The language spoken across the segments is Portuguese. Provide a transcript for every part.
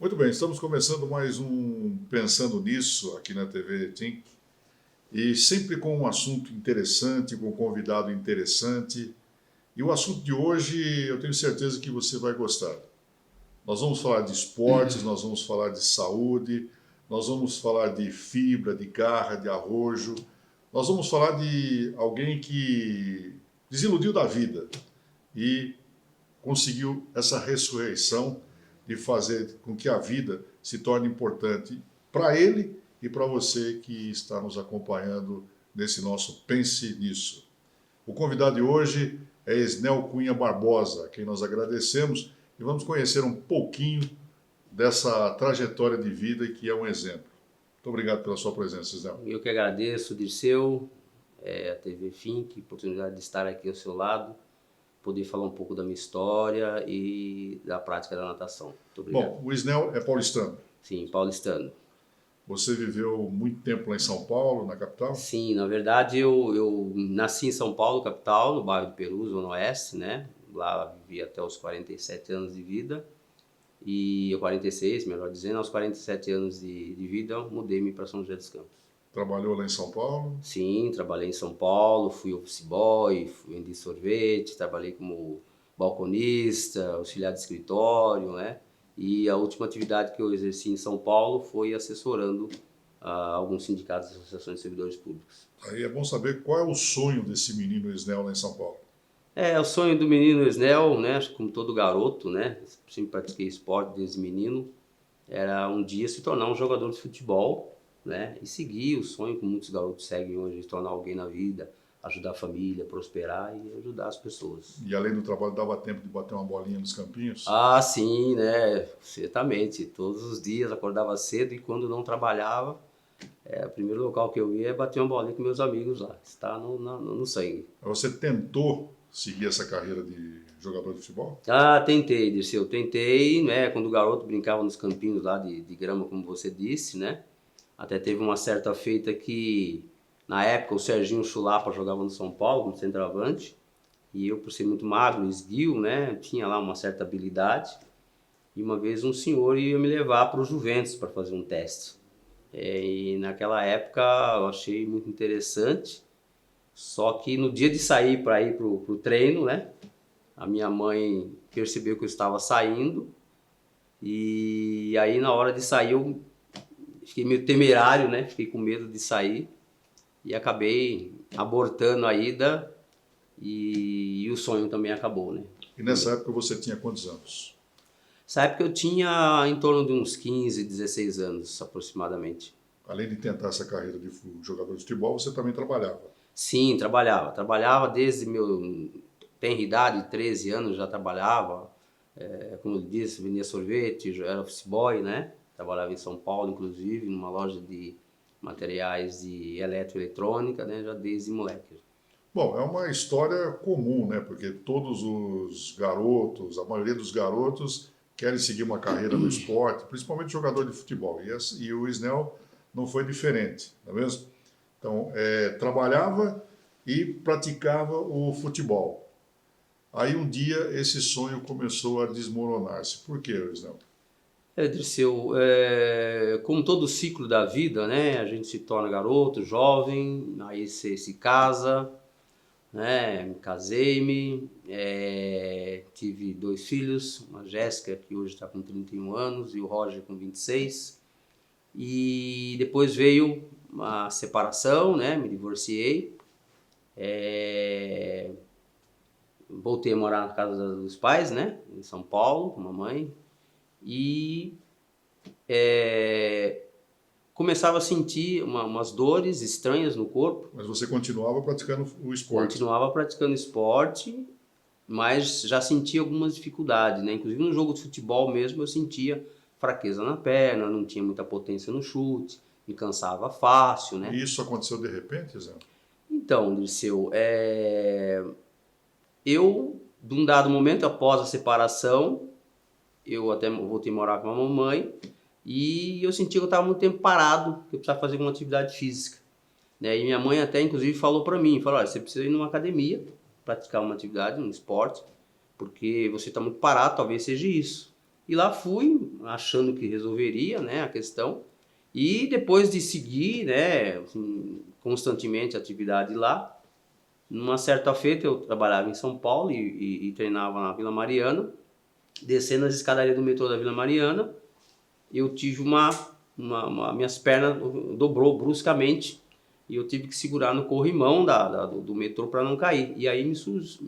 Muito bem, estamos começando mais um Pensando Nisso aqui na TV Think e sempre com um assunto interessante, com um convidado interessante. E o assunto de hoje eu tenho certeza que você vai gostar. Nós vamos falar de esportes, nós vamos falar de saúde, nós vamos falar de fibra, de garra, de arrojo. Nós vamos falar de alguém que desiludiu da vida e conseguiu essa ressurreição de fazer com que a vida se torne importante para ele e para você que está nos acompanhando nesse nosso Pense Nisso. O convidado de hoje é Esnel Cunha Barbosa, a quem nós agradecemos e vamos conhecer um pouquinho dessa trajetória de vida que é um exemplo. Muito obrigado pela sua presença, Esnel. Eu que agradeço, Dirceu, a TV Think, oportunidade de estar aqui ao seu lado, poder falar um pouco da minha história e da prática da natação. Muito obrigado. Bom, o Esnel é paulistano. Sim, paulistano. Você viveu muito tempo lá em São Paulo, na capital? Sim, na verdade eu nasci em São Paulo, capital, no bairro de Perus, Zona Oeste, né? Lá vivi até os 47 anos de vida. E 46, melhor dizendo, aos 47 anos de vida, eu mudei-me para São José dos Campos. Trabalhou lá em São Paulo? Sim, trabalhei em São Paulo, fui office boy, vendi sorvete, trabalhei como balconista, auxiliar de escritório, né? E a última atividade que eu exerci em São Paulo foi assessorando alguns sindicatos e associações de servidores públicos. Aí é bom saber qual é o sonho desse menino Esnel lá em São Paulo. O sonho do menino Esnel, né? Como todo garoto, né? Sempre pratiquei esporte desde menino. Era um dia se tornar um jogador de futebol, né? E seguir o sonho que muitos garotos seguem hoje, de tornar alguém na vida, ajudar a família, prosperar e ajudar as pessoas. E além do trabalho, dava tempo de bater uma bolinha nos campinhos? Ah, sim, né? Certamente. Todos os dias acordava cedo e quando não trabalhava, o primeiro local que eu ia é bater uma bolinha com meus amigos lá. Está no sangue. Você tentou seguir essa carreira de jogador de futebol? Ah, tentei, Dirceu, tentei, né? Quando o garoto brincava nos campinhos lá de grama, como você disse, né? Até teve uma certa feita que, na época, o Serginho Chulapa jogava no São Paulo como centroavante. E eu, por ser muito magro, esguio, né? Tinha lá uma certa habilidade. E uma vez um senhor ia me levar para o Juventus para fazer um teste. E naquela época eu achei muito interessante. Só que no dia de sair para ir para o treino, né? A minha mãe percebeu que eu estava saindo. E aí na hora de sair eu fiquei meio temerário, né? Fiquei com medo de sair e acabei abortando a ida e o sonho também acabou, né? E nessa época você tinha quantos anos? Nessa época eu tinha em torno de uns 15, 16 anos aproximadamente. Além de tentar essa carreira de jogador de futebol, você também trabalhava? Sim, trabalhava. Trabalhava desde meu tenra idade, 13 anos já trabalhava. Como eu disse, vendia sorvete, era office boy, né? Trabalhava em São Paulo, inclusive, numa loja de materiais de eletroeletrônica, né? Já desde moleque. Bom, é uma história comum, né? Porque todos os garotos, a maioria dos garotos querem seguir uma carreira no esporte, principalmente jogador de futebol. E o Esnel não foi diferente, não é mesmo? Então, trabalhava e praticava o futebol. Aí um dia esse sonho começou a desmoronar-se. Por quê, Esnel? Dirceu, como todo ciclo da vida, né? A gente se torna garoto, jovem, aí você se casa, né? Casei-me, tive 2 filhos, uma Jéssica que hoje está com 31 anos e o Roger com 26. E depois veio uma separação, né? Me divorciei. Voltei a morar na casa dos pais, né? Em São Paulo, com a mamãe. E começava a sentir umas dores estranhas no corpo. Mas você continuava praticando o esporte? Continuava praticando esporte, mas já sentia algumas dificuldades, né? Inclusive no jogo de futebol mesmo eu sentia fraqueza na perna, não tinha muita potência no chute, me cansava fácil, né? E isso aconteceu de repente, Zé? Então, Dirceu, eu, de um dado momento após a separação, eu até voltei a morar com a mamãe e eu senti que eu estava muito tempo parado, que eu precisava fazer uma atividade física. Né? E minha mãe até, inclusive, falou para mim, falou, olha, você precisa ir numa academia, praticar uma atividade, um esporte, porque você está muito parado, talvez seja isso. E lá fui, achando que resolveria, né, a questão. E depois de seguir, né, assim, constantemente a atividade lá, numa certa feita eu trabalhava em São Paulo e treinava na Vila Mariana. Descendo as escadarias do metrô da Vila Mariana, eu tive minhas pernas dobrou bruscamente e eu tive que segurar no corrimão do metrô para não cair. E aí me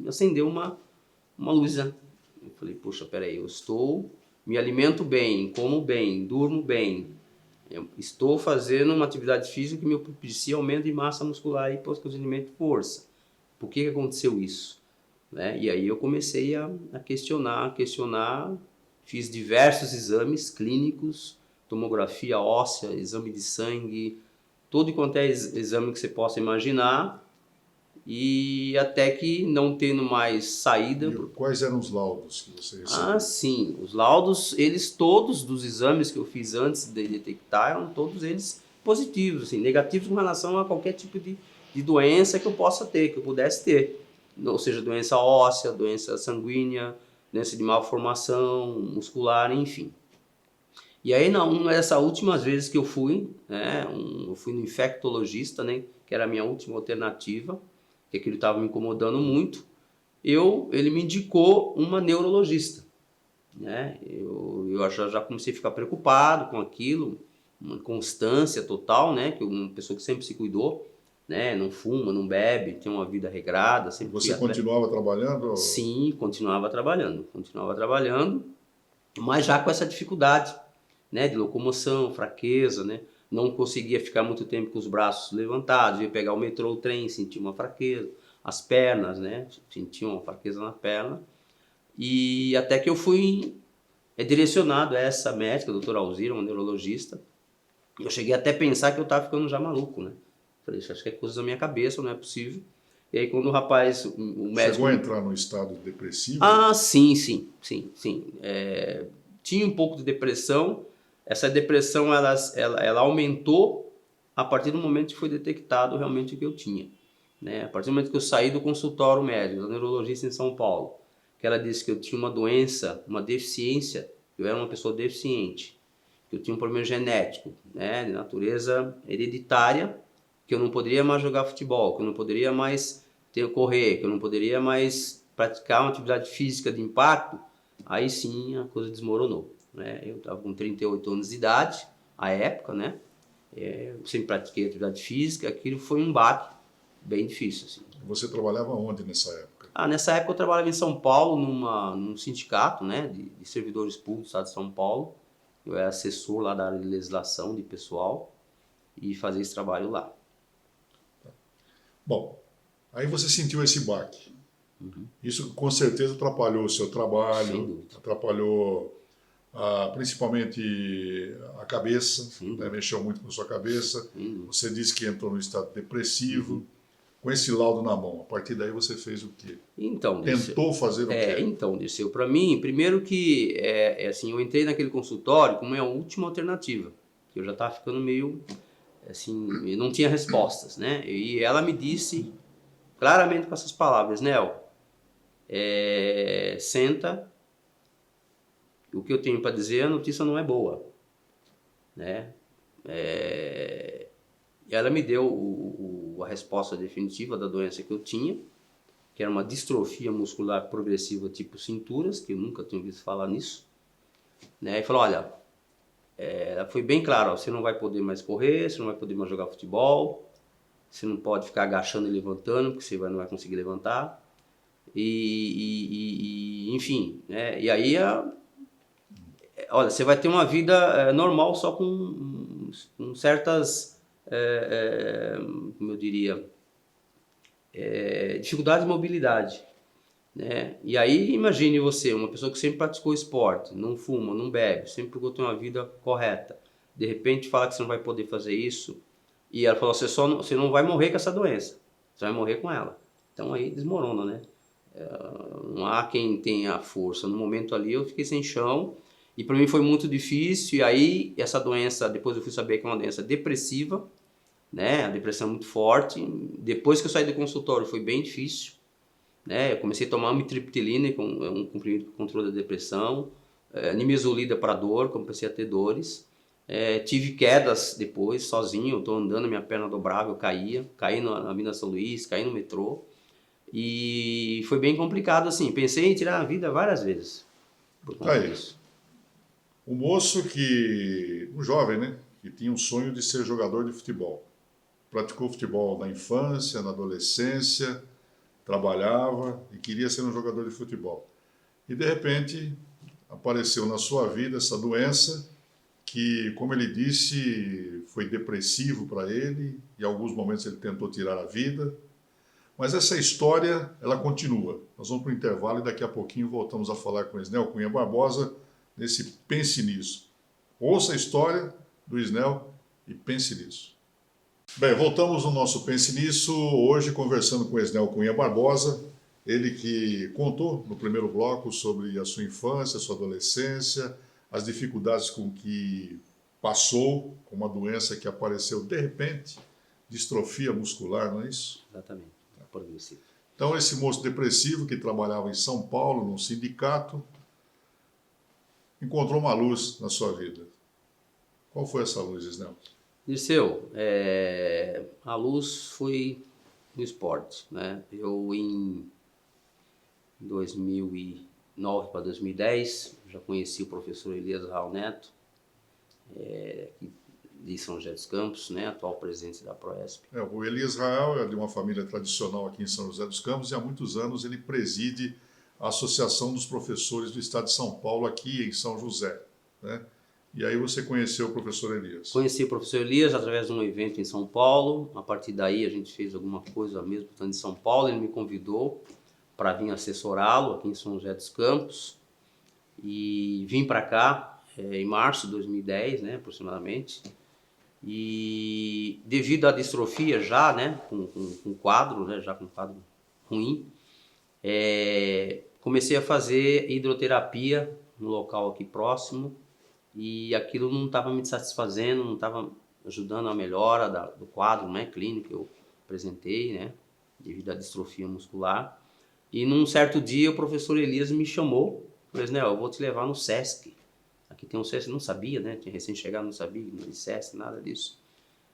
acendeu uma luz, né? Eu falei, poxa, peraí, me alimento bem, como bem, durmo bem, eu estou fazendo uma atividade física que me propicia aumento de massa muscular e, consequentemente, força. Por que aconteceu isso? Né? E aí eu comecei a questionar, fiz diversos exames clínicos, tomografia óssea, exame de sangue, todo e quanto é exame que você possa imaginar, e até que não tendo mais saída. E quais eram os laudos que você recebeu? Ah, sim, os laudos, eles todos dos exames que eu fiz antes de detectar, eram todos eles positivos, assim, negativos com relação a qualquer tipo de doença que eu possa ter, que eu pudesse ter. Ou seja, doença óssea, doença sanguínea, doença de malformação muscular, enfim. E aí, uma dessas últimas vezes que eu fui, né, eu fui no infectologista, né, que era a minha última alternativa, que aquilo estava me incomodando muito, ele me indicou uma neurologista. Né? Eu já comecei a ficar preocupado com aquilo, uma constância total, né? Que uma pessoa que sempre se cuidou, né? Não fuma, não bebe, tem uma vida regrada. Sempre Você continuava trabalhando? Sim, continuava trabalhando, mas já com essa dificuldade, né? De locomoção, fraqueza, né? Não conseguia ficar muito tempo com os braços levantados, ia pegar o metrô, o trem, sentia uma fraqueza, as pernas, né? Sentia uma fraqueza na perna. E até que eu fui direcionado a essa médica, a doutora Alzira, uma neurologista. Eu cheguei até a pensar que eu estava ficando já maluco, né? Falei, acho que é coisa da minha cabeça, não é possível. E aí quando o rapaz, o médico... Chegou a entrar num estado depressivo? Ah, sim. Tinha um pouco de depressão. Essa depressão, ela aumentou a partir do momento que foi detectado realmente o que eu tinha. Né? A partir do momento que eu saí do consultório médico, da neurologista em São Paulo, que ela disse que eu tinha uma doença, uma deficiência, eu era uma pessoa deficiente, que eu tinha um problema genético, né, de natureza hereditária, que eu não poderia mais jogar futebol, que eu não poderia mais correr, que eu não poderia mais praticar uma atividade física de impacto, aí sim a coisa desmoronou. Né? Eu estava com 38 anos de idade, à época, né? Eu sempre pratiquei atividade física, aquilo foi um baque bem difícil. Assim. Você trabalhava onde nessa época? Nessa época eu trabalhava em São Paulo, num sindicato, né, de servidores públicos do estado de São Paulo. Eu era assessor lá da área de legislação, de pessoal, e fazia esse trabalho lá. Bom, aí você sentiu esse baque. Isso com certeza atrapalhou o seu trabalho, atrapalhou principalmente a cabeça, né? Mexeu muito com a sua cabeça. Você disse que entrou no estado depressivo. Com esse laudo na mão, a partir daí você fez o quê? Então, tentou fazer o quê? Então, Dirceu, para mim, primeiro que assim, eu entrei naquele consultório como a última alternativa, que eu já estava ficando meio assim, eu não tinha respostas, né? E ela me disse claramente com essas palavras, Nel, senta, o que eu tenho para dizer, a notícia não é boa, né? Ela me deu a resposta definitiva da doença que eu tinha, que era uma distrofia muscular progressiva tipo cinturas, que eu nunca tinha ouvido falar nisso. Né? E falou, olha, foi bem claro, ó, você não vai poder mais correr, você não vai poder mais jogar futebol, você não pode ficar agachando e levantando, porque você não vai conseguir levantar. Enfim, né? E aí, olha, você vai ter uma vida normal só com certas... como eu diria, dificuldade de mobilidade, né? E aí imagine você, uma pessoa que sempre praticou esporte, não fuma, não bebe, sempre procurou ter uma vida correta, de repente fala que você não vai poder fazer isso, e ela falou, você não vai morrer com essa doença, você vai morrer com ela. Então aí desmorona, né? Não há quem tenha força. No momento ali eu fiquei sem chão, e para mim foi muito difícil, e aí essa doença, depois eu fui saber que é uma doença depressiva, né? A depressão é muito forte. Depois que eu saí do consultório foi bem difícil, né? Eu comecei a tomar amitriptilina, um comprimido para controle da depressão, nimesulida para dor, comecei a ter dores. Tive quedas depois, sozinho, eu tô andando, minha perna dobrava, eu caí na Avenida São Luís, caí no metrô. E foi bem complicado assim, pensei em tirar a vida várias vezes por Tá conta aí. disso. Um jovem, né, que tinha um sonho de ser jogador de futebol. Praticou futebol na infância, na adolescência, trabalhava e queria ser um jogador de futebol. E de repente apareceu na sua vida essa doença que, como ele disse, foi depressivo para ele, e em alguns momentos ele tentou tirar a vida. Mas essa história, ela continua. Nós vamos para o intervalo e daqui a pouquinho voltamos a falar com o Isnel Cunha Barbosa nesse Pense Nisso. Ouça a história do Isnel e pense nisso. Bem, voltamos no nosso Pense Nisso, hoje conversando com o Isnel Cunha Barbosa, ele que contou no primeiro bloco sobre a sua infância, a sua adolescência, as dificuldades com que passou com uma doença que apareceu de repente, distrofia muscular, não é isso? Exatamente, progressivo. Então, esse moço depressivo que trabalhava em São Paulo, num sindicato, encontrou uma luz na sua vida. Qual foi essa luz, Isnel? Dirceu, a luz foi no esporte, né? Eu em 2009 para 2010 já conheci o professor Elias Raul Neto, de São José dos Campos, né? Atual presidente da Proesp. O Elias Rael é de uma família tradicional aqui em São José dos Campos e há muitos anos ele preside a Associação dos Professores do Estado de São Paulo aqui em São José, né? E aí você conheceu o professor Elias? Conheci o professor Elias através de um evento em São Paulo. A partir daí a gente fez alguma coisa mesmo estando em São Paulo. Ele me convidou para vir assessorá-lo aqui em São José dos Campos. E vim para cá em março de 2010, né, aproximadamente. E devido à distrofia já, né, com quadro, né, já com quadro ruim, comecei a fazer hidroterapia no local aqui próximo. E aquilo não estava me satisfazendo, não estava ajudando a melhora do quadro, né, clínico que eu apresentei, né, devido à distrofia muscular. E num certo dia o professor Elias me chamou, falou, né, eu vou te levar no SESC. Aqui tem um SESC, eu não sabia, né, tinha recém-chegado, não sabia, não de SESC, nada disso.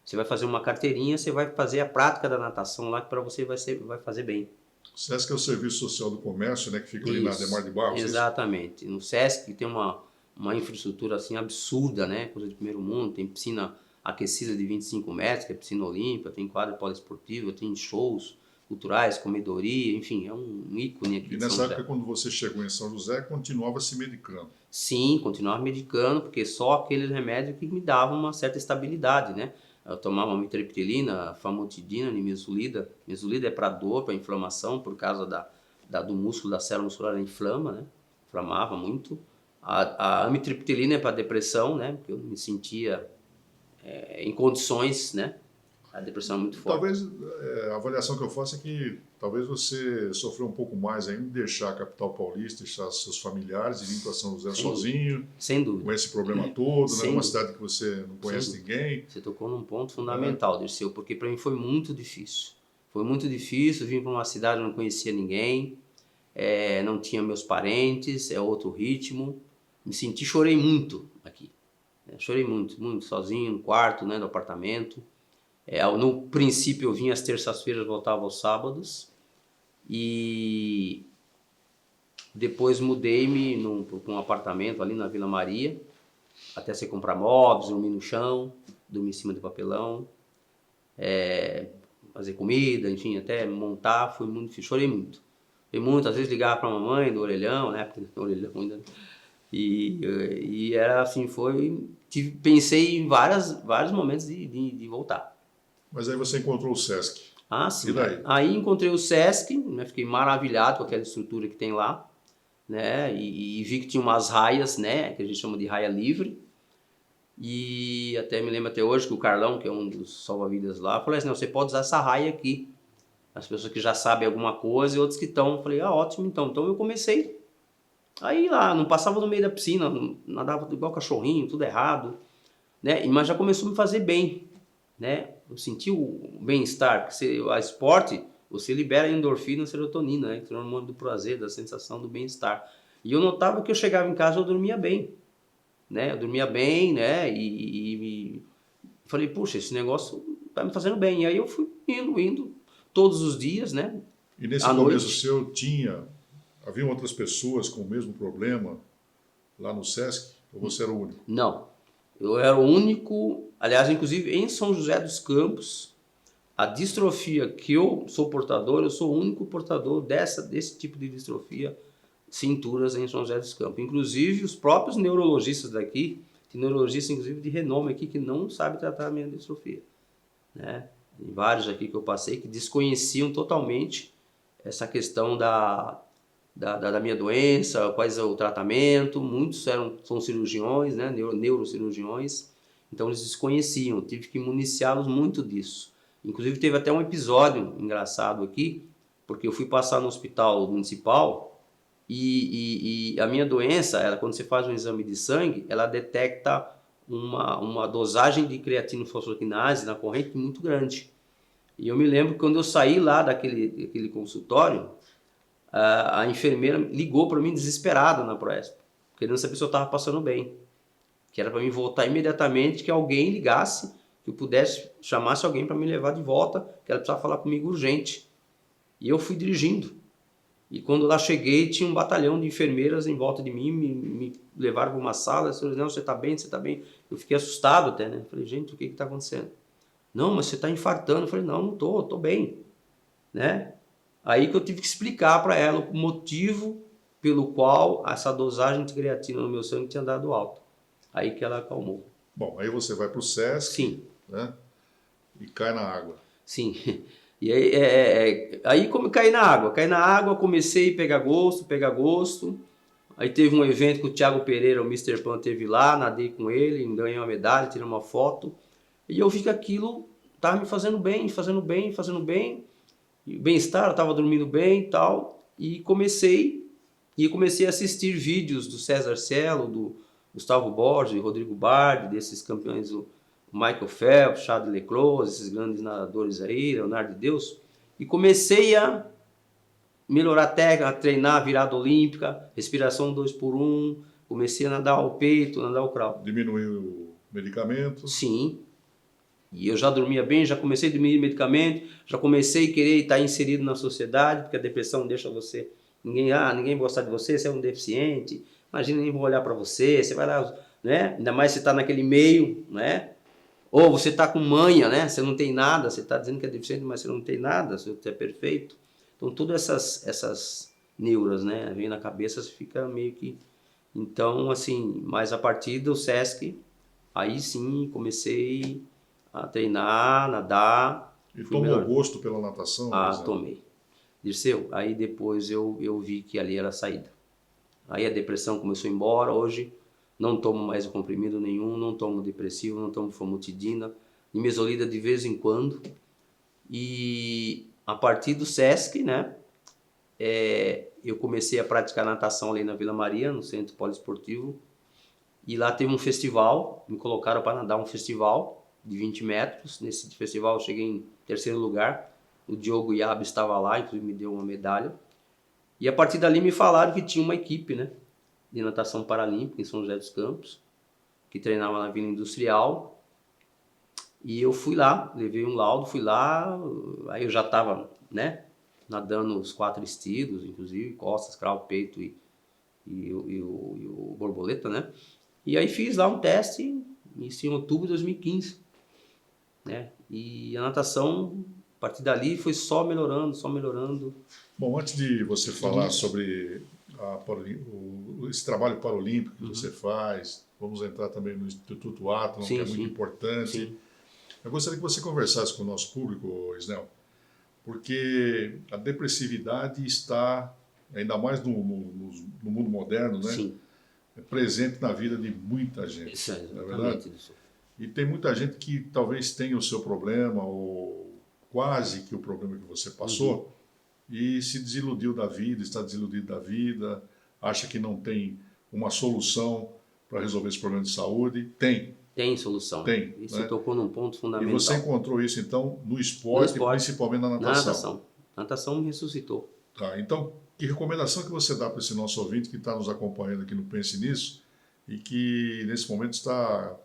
Você vai fazer uma carteirinha, você vai fazer a prática da natação lá, que para você vai fazer bem. O SESC é o Serviço Social do Comércio, né, que fica ali na Ademar de Barros. Exatamente. No SESC tem uma infraestrutura assim absurda, né? Coisa de primeiro mundo, tem piscina aquecida de 25 metros, que é piscina olímpica, tem quadra poliesportiva, tem shows culturais, comedoria, enfim, é um ícone aqui E de São nessa José. época, quando você chegou em São José, continuava se medicando? Sim, continuava medicando, porque só aqueles remédios que me davam uma certa estabilidade, né? Eu tomava mitriptilina, famotidina, nimesulida. Nimesulida é para dor, para inflamação, por causa do músculo, da célula muscular, inflama, né? Inflamava muito. A amitriptilina é para depressão, né? Porque eu me sentia em condições, né? A depressão é muito forte. Talvez a avaliação que eu faço é que talvez você sofreu um pouco mais ainda de deixar a capital paulista, deixar seus familiares e vir para São José sozinho. Sem dúvida. Com esse problema todo, né? Uma Dúvida. cidade que você não conhece ninguém. Você tocou num ponto fundamental, Dirceu, porque para mim foi muito difícil. Foi muito difícil vir para uma cidade onde não conhecia ninguém, não tinha meus parentes, é outro ritmo. Chorei muito aqui. Chorei muito, muito, sozinho, no quarto, né, no apartamento. No princípio eu vinha às terças-feiras, voltava aos sábados. E depois mudei-me para um apartamento ali na Vila Maria, até você comprar móveis, dormir no chão, dormir em cima de papelão, fazer comida, enfim, até montar, foi muito difícil. Chorei muito. Às vezes ligava para a mamãe do orelhão, né, porque do orelhão ainda. E era assim, pensei em vários momentos de voltar. Mas aí você encontrou o SESC. Ah, sim. E daí? Aí encontrei o SESC, né, fiquei maravilhado com aquela estrutura que tem lá, né, e vi que tinha umas raias, né, que a gente chama de raia livre. E até me lembro até hoje que o Carlão, que é um dos salva-vidas lá, falou assim, não, você pode usar essa raia aqui. As pessoas que já sabem alguma coisa e outros que estão. Falei, ótimo, então. Então eu comecei. Aí lá, não passava no meio da piscina, nadava igual cachorrinho, tudo errado, né? Mas já começou a me fazer bem, né? Eu senti o bem-estar, porque a esporte, você libera endorfina e serotonina, né? Que é o hormônio do prazer, da sensação do bem-estar. E eu notava que eu chegava em casa, eu dormia bem, né? Eu dormia bem, né? E falei, puxa, esse negócio tá me fazendo bem. E aí eu fui indo todos os dias, né? E nesse À começo noite. seu haviam outras pessoas com o mesmo problema lá no Sesc? Ou você era o único? Não. Eu era o único, aliás, inclusive em São José dos Campos, a distrofia que eu sou portador, eu sou o único portador desse tipo de distrofia, cinturas em São José dos Campos. Inclusive os próprios neurologistas daqui, tem neurologistas inclusive de renome aqui que não sabem tratar a minha distrofia, né? Tem vários aqui que eu passei que desconheciam totalmente essa questão da minha doença, quais é o tratamento. Muitos são cirurgiões, né, neurocirurgiões, então eles desconheciam, tive que municiá-los muito disso. Inclusive teve até um episódio engraçado aqui, porque eu fui passar no hospital municipal e a minha doença, quando você faz um exame de sangue, ela detecta uma dosagem de creatinofosfoquinase na corrente muito grande. E eu me lembro que quando eu saí lá daquele consultório, a enfermeira ligou para mim desesperada na Proesp, querendo saber se eu estava passando bem. Que era para mim voltar imediatamente, que alguém ligasse, que eu pudesse, chamasse alguém para me levar de volta, que ela precisava falar comigo urgente. E eu fui dirigindo. E quando lá cheguei, tinha um batalhão de enfermeiras em volta de mim, me levaram para uma sala, disseram, não, você está bem, você está bem. Eu fiquei assustado até, né? Falei, gente, o que está acontecendo? Não, mas você está infartando. Eu falei, não estou bem, né? Aí que eu tive que explicar para ela o motivo pelo qual essa dosagem de creatina no meu sangue tinha dado alta. Aí que ela acalmou. Bom, aí você vai para o Sesc, Sim, né? E cai na água. sim. E aí como caí na água, comecei a pegar gosto. Aí teve um evento que o Thiago Pereira, o Mr. Pan, teve lá, nadei com ele, ganhei uma medalha, tirei uma foto. E eu vi que aquilo estava me fazendo bem, fazendo bem. Bem-estar, eu estava dormindo bem e tal. E comecei a assistir vídeos do César Cielo, do Gustavo Borges, Rodrigo Bardi, desses campeões, o Michael Phelps, Charles Leclerc, esses grandes nadadores aí, Leonardo de Deus. E comecei a melhorar a técnica, a treinar a virada olímpica, respiração 2 por 1, comecei a nadar ao peito, nadar ao crawl. Diminuiu medicamentos. Sim. E eu já dormia bem, já comecei a diminuir medicamento, já comecei a querer estar inserido na sociedade, porque a depressão deixa você... ninguém vai gostar de você, você é um deficiente, imagina, nem vão olhar para você, você vai lá, né? Ainda mais você está naquele meio, né? Ou você está com manha, né? Você não tem nada, você está dizendo que é deficiente, mas você não tem nada, você é perfeito. Então, todas essas neuras, né? Vem na cabeça, você fica meio que... Então, assim, mas a partir do Sesc, aí sim, comecei a treinar, nadar. E tomou gosto pela natação? Tomei. Dirceu, aí depois eu vi que ali era a saída. Aí a depressão começou a ir embora. Hoje não tomo mais comprimido nenhum, não tomo depressivo, não tomo famotidina, nimesulida de vez em quando. E a partir do Sesc, né, eu comecei a praticar natação ali na Vila Maria, no Centro Poliesportivo. E lá teve um festival, me colocaram para nadar um festival de 20 metros. Nesse festival eu cheguei em 3º lugar. O Diogo Iab estava lá, inclusive me deu uma medalha. E a partir dali me falaram que tinha uma equipe, né, de natação paralímpica em São José dos Campos, que treinava na Vila Industrial. E eu fui lá, levei um laudo, fui lá, aí eu já estava, né, nadando os 4 estilos, inclusive costas, crawl, peito e o borboleta, né. E aí fiz lá um teste, isso em outubro de 2015, né? E a natação, a partir dali, foi só melhorando. Bom, antes de você falar sobre esse trabalho paralímpico que você faz, vamos entrar também no Instituto Atlas, que é muito importante. Sim. Eu gostaria que você conversasse com o nosso público, Isnel, porque a depressividade está, ainda mais no mundo moderno, né? Sim. É presente na vida de muita gente. Isso é não é verdade? exatamente isso. E tem muita gente que talvez tenha o seu problema, ou quase que o problema que você passou, e se desiludiu da vida, está desiludido da vida, acha que não tem uma solução para resolver esse problema de saúde. Tem solução. Tem. E você tocou num ponto fundamental. E você encontrou isso, então, no esporte, principalmente na natação. A natação me ressuscitou. Tá, então, que recomendação que você dá para esse nosso ouvinte que está nos acompanhando aqui no Pense Nisso e que nesse momento está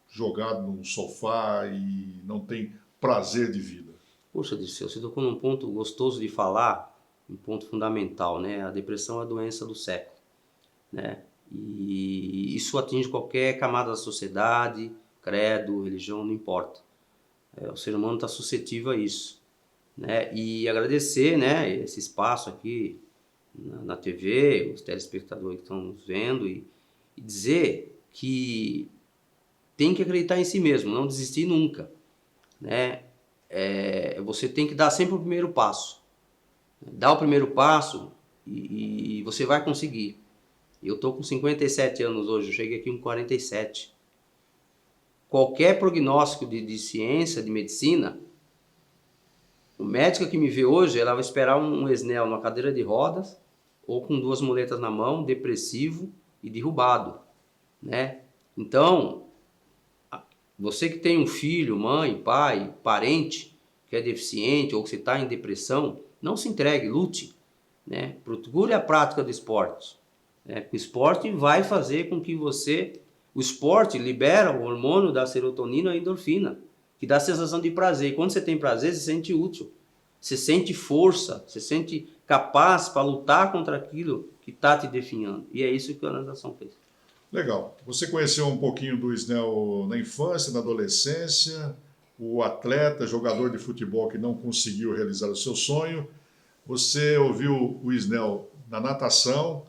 jogado num sofá e não tem prazer de vida? Poxa, Dirceu, você tocou num ponto gostoso de falar, um ponto fundamental, né? A depressão é a doença do século, né? E isso atinge qualquer camada da sociedade, credo, religião, não importa. O ser humano está suscetível a isso, né? E agradecer, né, esse espaço aqui na TV, os telespectadores que estão nos vendo e dizer que tem que acreditar em si mesmo, não desistir nunca, né? Você tem que dar sempre o primeiro passo. Dá o primeiro passo e você vai conseguir. Eu estou com 57 anos hoje, eu cheguei aqui com 47. Qualquer prognóstico de ciência, de medicina, o médico que me vê hoje, ela vai esperar um Esnel numa cadeira de rodas ou com 2 muletas na mão, depressivo e derrubado, né? Então, você que tem um filho, mãe, pai, parente que é deficiente ou que você está em depressão, não se entregue, lute, né? Procure a prática do esporte, né? Porque o esporte vai fazer com que o esporte libera o hormônio da serotonina e endorfina, que dá a sensação de prazer. E quando você tem prazer, você se sente útil, você sente força, você sente capaz para lutar contra aquilo que está te definhando. E é isso que a natação fez. Legal. Você conheceu um pouquinho do Snell na infância, na adolescência, o atleta, jogador de futebol que não conseguiu realizar o seu sonho. Você ouviu o Snell na natação,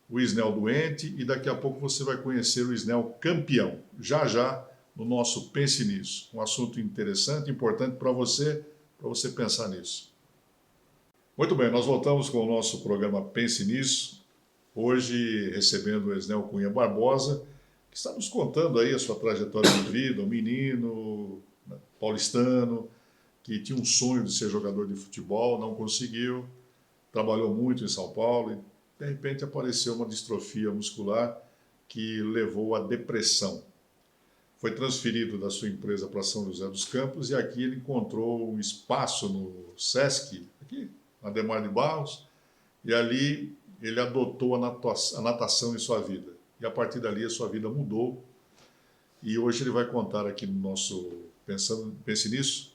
o Snell doente e daqui a pouco você vai conhecer o Snell campeão. Já já no nosso Pense Nisso. Um assunto interessante, importante para você pensar nisso. Muito bem, nós voltamos com o nosso programa Pense Nisso. Hoje recebendo o Esnel Cunha Barbosa, que está nos contando aí a sua trajetória de vida, um menino, né, paulistano, que tinha um sonho de ser jogador de futebol, não conseguiu, trabalhou muito em São Paulo e de repente apareceu uma distrofia muscular que levou à depressão. Foi transferido da sua empresa para São José dos Campos e aqui ele encontrou um espaço no Sesc, aqui, na Ademar de Barros, e ali ele adotou a natação em sua vida. E a partir dali a sua vida mudou. E hoje ele vai contar aqui no nosso Pense Nisso,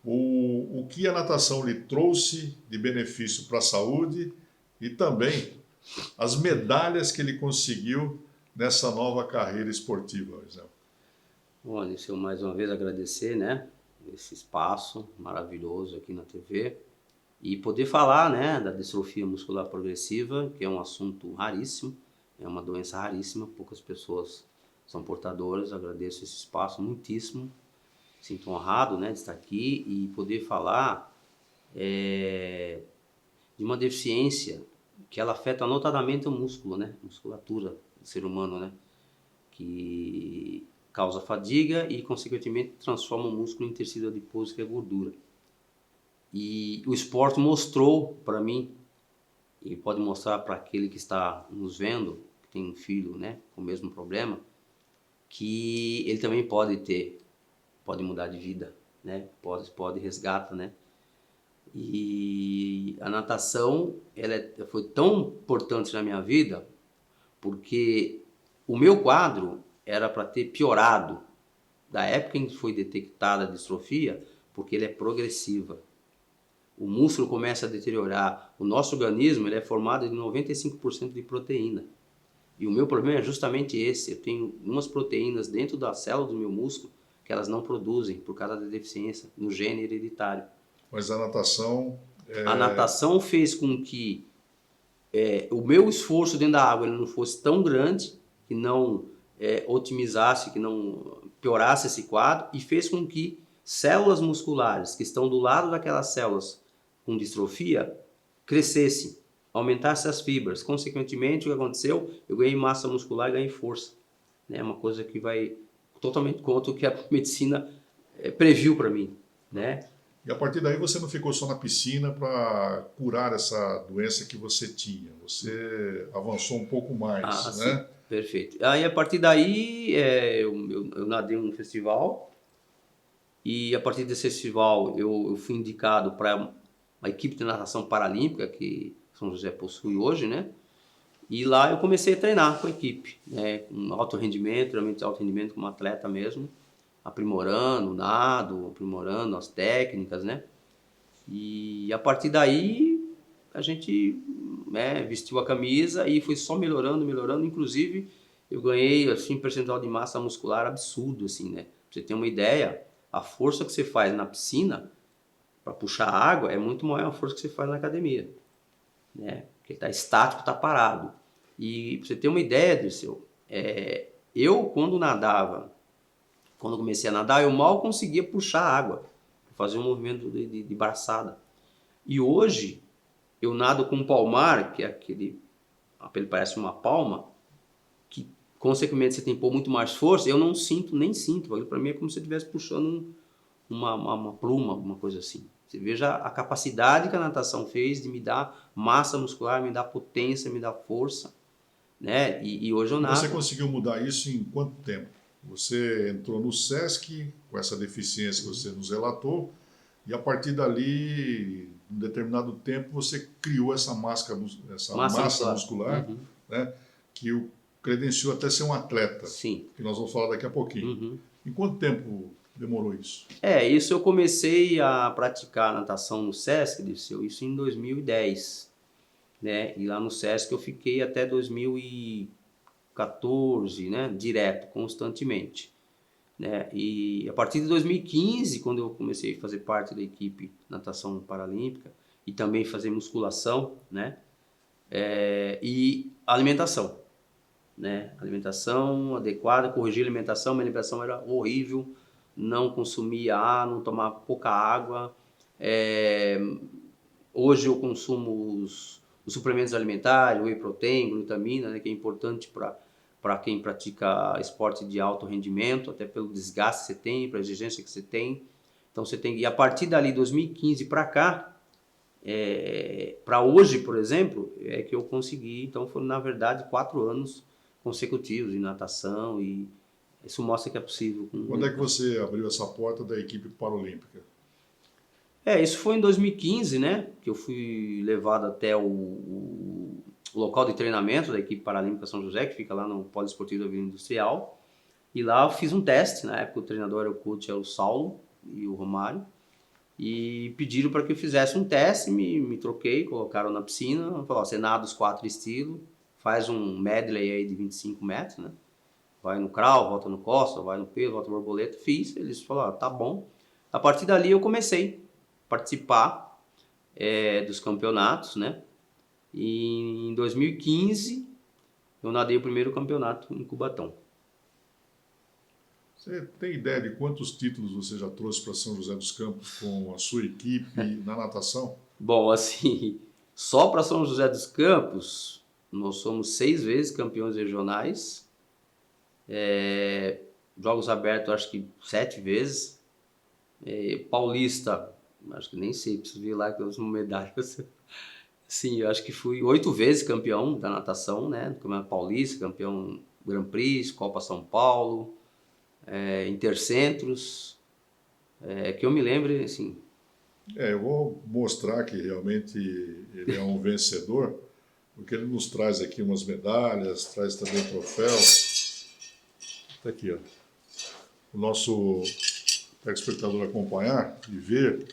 o que a natação lhe trouxe de benefício para a saúde e também as medalhas que ele conseguiu nessa nova carreira esportiva. Olha, deixa eu mais uma vez agradecer, né, esse espaço maravilhoso aqui na TV e poder falar, né, da distrofia muscular progressiva, que é um assunto raríssimo, é uma doença raríssima, poucas pessoas são portadoras. Agradeço esse espaço muitíssimo, sinto honrado, né, de estar aqui e poder falar de uma deficiência que ela afeta notadamente o músculo, né, musculatura do ser humano, né, que causa fadiga e, consequentemente, transforma o músculo em tecido adiposo, que é gordura. E o esporte mostrou para mim, e pode mostrar para aquele que está nos vendo, que tem um filho, né, com o mesmo problema, que ele também pode mudar de vida, né, pode resgata, né. E a natação, foi tão importante na minha vida, porque o meu quadro era para ter piorado da época em que foi detectada a distrofia, porque ele é progressiva. O músculo começa a deteriorar. O nosso organismo ele é formado de 95% de proteína. E o meu problema é justamente esse. Eu tenho umas proteínas dentro da célula do meu músculo que elas não produzem por causa da deficiência no gene hereditário. Mas a natação... A natação fez com que o meu esforço dentro da água ele não fosse tão grande, que não otimizasse, que não piorasse esse quadro, e fez com que células musculares que estão do lado daquelas células com distrofia crescessem, aumentassem as fibras. Consequentemente, o que aconteceu? Eu ganhei massa muscular e ganhei força. É uma coisa que vai totalmente contra o que a medicina previu para mim, né? E a partir daí você não ficou só na piscina para curar essa doença que você tinha. Você avançou um pouco mais, né? Sim, perfeito. Aí a partir daí eu nadei num festival e a partir desse festival eu fui indicado para uma equipe de natação paralímpica que São José possui hoje, né? E lá eu comecei a treinar com a equipe, né? Com alto rendimento, realmente alto rendimento como atleta mesmo, aprimorando o nado, aprimorando as técnicas, né? E a partir daí a gente, né, vestiu a camisa e foi só melhorando, melhorando. Inclusive eu ganhei assim um percentual de massa muscular absurdo, assim, né? Pra você ter uma ideia, a força que você faz na piscina para puxar água é muito maior a força que você faz na academia, né? Porque está estático, está parado. E pra você ter uma ideia, Dirceu, eu quando nadava, quando comecei a nadar, eu mal conseguia puxar água, fazer um movimento de braçada. E hoje eu nado com um palmar, que é aquele, ele parece uma palma, que consequentemente você tem que pôr muito mais força, eu não sinto, nem sinto. Para mim é como se eu estivesse puxando uma pluma, alguma coisa assim. Você veja a capacidade que a natação fez de me dar massa muscular, me dar potência, me dar força, né? E hoje eu E você nado. conseguiu mudar isso em quanto tempo? Você entrou no SESC com essa deficiência que você nos relatou, e a partir dali, em determinado tempo, você criou essa massa Muscular. muscular, Uhum. né, que o credenciou até ser um atleta, Sim. que nós vamos falar daqui a pouquinho. Uhum. Em quanto tempo demorou isso? Isso eu comecei a praticar natação no SESC, Dirceu, isso em 2010, né? E lá no SESC eu fiquei até 2014, né? Direto, constantemente, né? E a partir de 2015, quando eu comecei a fazer parte da equipe natação paralímpica e também fazer musculação, né? E alimentação, né? Alimentação adequada, corrigir a alimentação. Minha alimentação era horrível, não consumia ar, não tomava pouca água. Hoje eu consumo os suplementos alimentares, whey protein, glutamina, né, que é importante para quem pratica esporte de alto rendimento, até pelo desgaste que você tem, para a exigência que você tem. Então você tem, e a partir dali 2015 para cá, para hoje, por exemplo, é que eu consegui. Então foram na verdade 4 anos consecutivos de natação, e isso mostra que é possível. Quando é que você abriu essa porta da equipe paralímpica? Isso foi em 2015, né? Que eu fui levado até o local de treinamento da equipe paralímpica São José, que fica lá no Polo Esportivo da Vila Industrial. E lá eu fiz um teste. Na época o treinador era o coach, era o Saulo e o Romário. E pediram para que eu fizesse um teste, me troquei, colocaram na piscina. Falaram: você nada os 4 estilos, faz um medley aí de 25 metros, né? Vai no crawl, volta no costa, vai no peso, volta no borboleta. Fiz, eles falaram: tá bom. A partir dali eu comecei a participar dos campeonatos, né? E em 2015 eu nadei o primeiro campeonato em Cubatão. Você tem ideia de quantos títulos você já trouxe para São José dos Campos com a sua equipe na natação? Bom, assim, só para São José dos Campos nós somos 6 vezes campeões regionais. Jogos abertos acho que 7 vezes. Paulista, acho que nem sei, preciso ver lá que eu uso medalhas. Sim, eu acho que fui 8 vezes campeão da natação, né? Campeonato Paulista, campeão Grand Prix, Copa São Paulo, Intercentros, que eu me lembre, assim. Eu vou mostrar que realmente ele é um vencedor, porque ele nos traz aqui umas medalhas, traz também troféus. Está aqui, ó. O nosso telespectador acompanhar e ver.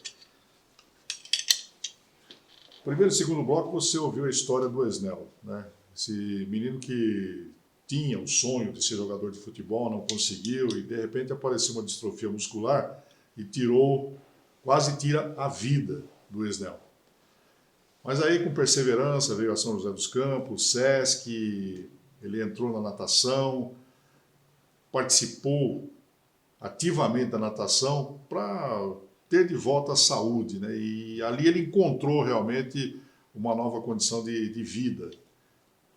Primeiro e segundo bloco você ouviu a história do Esnel, né? Esse menino que tinha o sonho de ser jogador de futebol, não conseguiu, e de repente apareceu uma distrofia muscular e quase tira a vida do Esnel. Mas aí, com perseverança, veio a São José dos Campos, SESC, ele entrou na natação, participou ativamente da natação para ter de volta a saúde, né? E ali ele encontrou realmente uma nova condição de vida.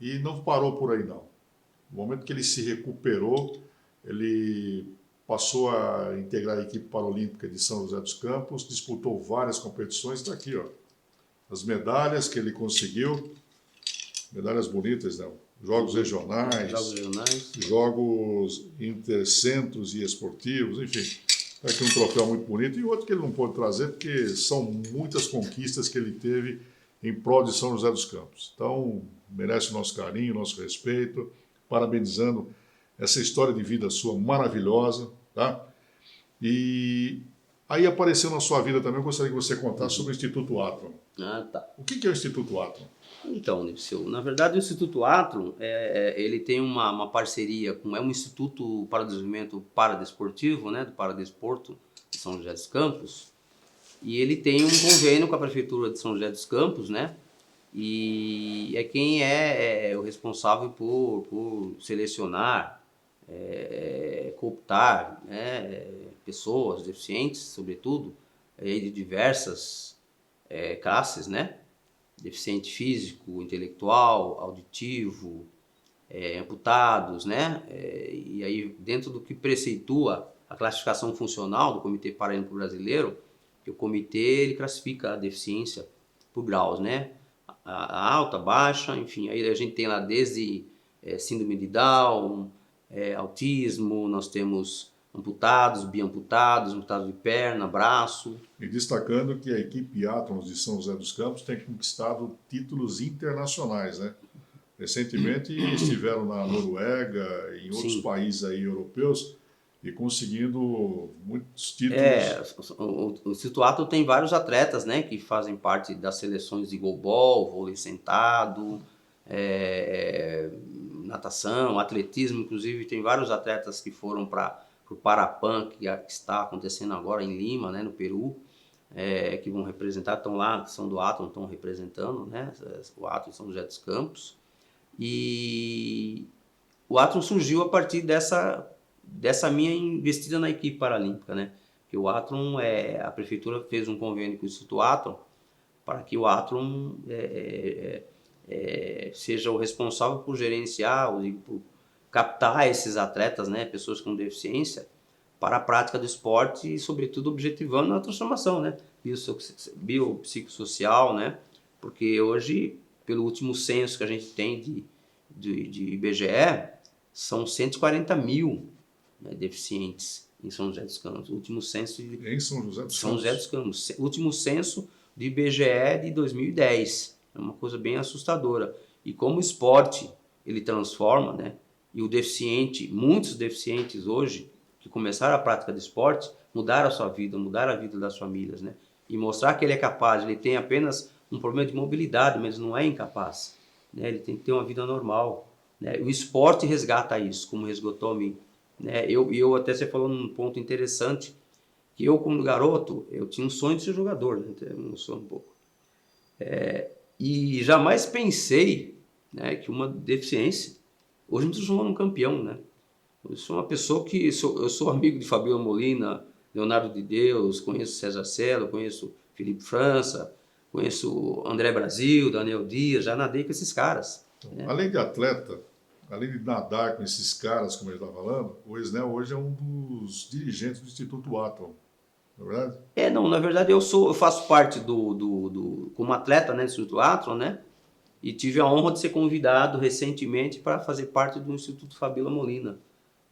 E não parou por aí, não. No momento que ele se recuperou, ele passou a integrar a equipe paralímpica de São José dos Campos, disputou várias competições. Está aqui, ó, as medalhas que ele conseguiu, medalhas bonitas, né? Jogos regionais, jogos intercentros e esportivos, enfim. Aqui um troféu muito bonito e outro que ele não pôde trazer porque são muitas conquistas que ele teve em prol de São José dos Campos. Então, merece o nosso carinho, o nosso respeito, parabenizando essa história de vida sua maravilhosa, tá? E aí apareceu na sua vida também, eu gostaria que você contasse sobre o Instituto Atlas. Ah, tá. O que é o Instituto Atlas? Então, Nipsil, na verdade o Instituto Athlon, ele tem uma parceria com, é um Instituto para o Desenvolvimento Paradesportivo, né, do Paradesporto de São José dos Campos, e ele tem um convênio com a Prefeitura de São José dos Campos, né, e é quem é o responsável por selecionar, cooptar, né, pessoas deficientes, sobretudo, de diversas classes, né, deficiente físico, intelectual, auditivo, amputados, né? E aí, dentro do que preceitua a classificação funcional do Comitê Paralímpico Brasileiro, que o comitê ele classifica a deficiência por graus, né? A alta, baixa, enfim, aí a gente tem lá desde síndrome de Down, autismo, nós temos amputados, biamputados, amputados de perna, braço. E destacando que a equipe Atlas de São José dos Campos tem conquistado títulos internacionais, né? Recentemente estiveram na Noruega e em outros Sim. países aí europeus e conseguindo muitos títulos. O Instituto Atlas tem vários atletas, né, que fazem parte das seleções de goalball, vôlei sentado, natação, atletismo, inclusive tem vários atletas que foram para o Parapan, que está acontecendo agora em Lima, né, no Peru, que vão representar, estão lá, que são do Atlas, estão representando, né, o Atlas São José dos Campos. E o Atlas surgiu a partir dessa minha investida na equipe paralímpica, né? Que o Athlon, a prefeitura fez um convênio com o Instituto Athlon para que o Athlon seja o responsável por gerenciar, por captar esses atletas, né? Pessoas com deficiência, para a prática do esporte e, sobretudo, objetivando a transformação, né? Biopsicossocial, né? Porque hoje, pelo último censo que a gente tem de IBGE, são 140 mil, né, deficientes em São José dos Campos. O último censo Em São José dos São José dos Campos. O último censo do IBGE de 2010. É uma coisa bem assustadora. E como o esporte ele transforma, né? E o deficiente, muitos deficientes hoje que começaram a prática de esporte, mudaram a sua vida, mudaram a vida das famílias, né? E mostrar que ele é capaz, ele tem apenas um problema de mobilidade, mas não é incapaz, né? Ele tem que ter uma vida normal, né? O esporte resgata isso, como resgatou a mim, né? Eu até você falou num ponto interessante, que eu quando garoto, eu tinha um sonho de ser jogador, né? Até um sonho um pouco. E jamais pensei, né, que uma deficiência, hoje não estou chamando um campeão, né? Eu sou uma pessoa que, eu sou amigo de Fabiola Molina, Leonardo de Deus, conheço César Cielo, conheço Felipe França, conheço André Brasil, Daniel Dias, já nadei com esses caras. Né? Além de atleta, além de nadar com esses caras, como ele está falando, o Esnel hoje é um dos dirigentes do Instituto Atlas, não é verdade? Não, na verdade eu faço parte como atleta, né, do Instituto Atlas, né? E tive a honra de ser convidado recentemente para fazer parte do Instituto Fabiola Molina,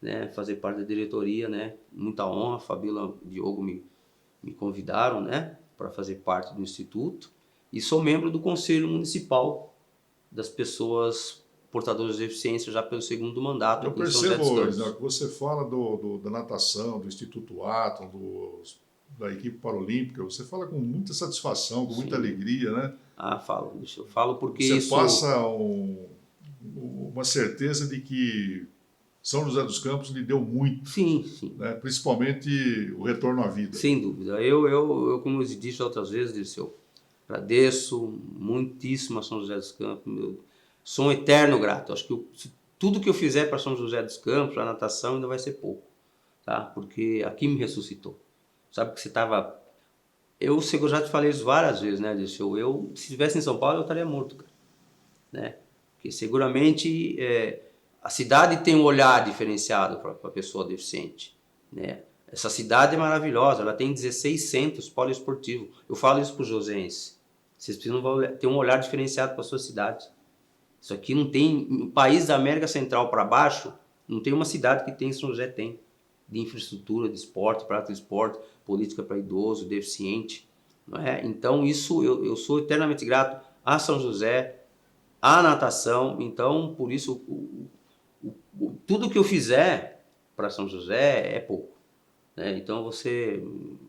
né, fazer parte da diretoria, né? Muita honra, Fabiola e Diogo me convidaram, né, para fazer parte do instituto, e sou membro do Conselho Municipal das pessoas portadoras de deficiência já pelo segundo mandato. Eu percebo, Esnel, que você fala da natação, do Instituto Atlas, da equipe paralímpica, você fala com muita satisfação, com muita alegria, né? Eu falo porque você isso... passa uma certeza de que São José dos Campos lhe deu muito. Sim, sim. Né? Principalmente o retorno à vida. Sem dúvida. Eu como eu disse outras vezes, eu agradeço muitíssimo a São José dos Campos. Sou um eterno grato. Acho que tudo que eu fizer para São José dos Campos, a natação, ainda vai ser pouco. Tá? Porque aqui me ressuscitou. Sabe que você estava... Eu já te falei isso várias vezes, né, Dirceu? Eu, se estivesse em São Paulo, eu estaria morto, cara. Né? Porque seguramente a cidade tem um olhar diferenciado para a pessoa deficiente. Né? Essa cidade é maravilhosa, ela tem 16 centros poliesportivos. Eu falo isso para os josenses. Vocês precisam ter um olhar diferenciado para a sua cidade. Isso aqui não tem... No país da América Central para baixo, não tem uma cidade que tem, São José tem. de infraestrutura, de esporte, prática de esporte, política para idoso, deficiente. Não é? Então isso eu sou eternamente grato a São José, à natação. Então por isso tudo que eu fizer para São José é pouco. Né? Então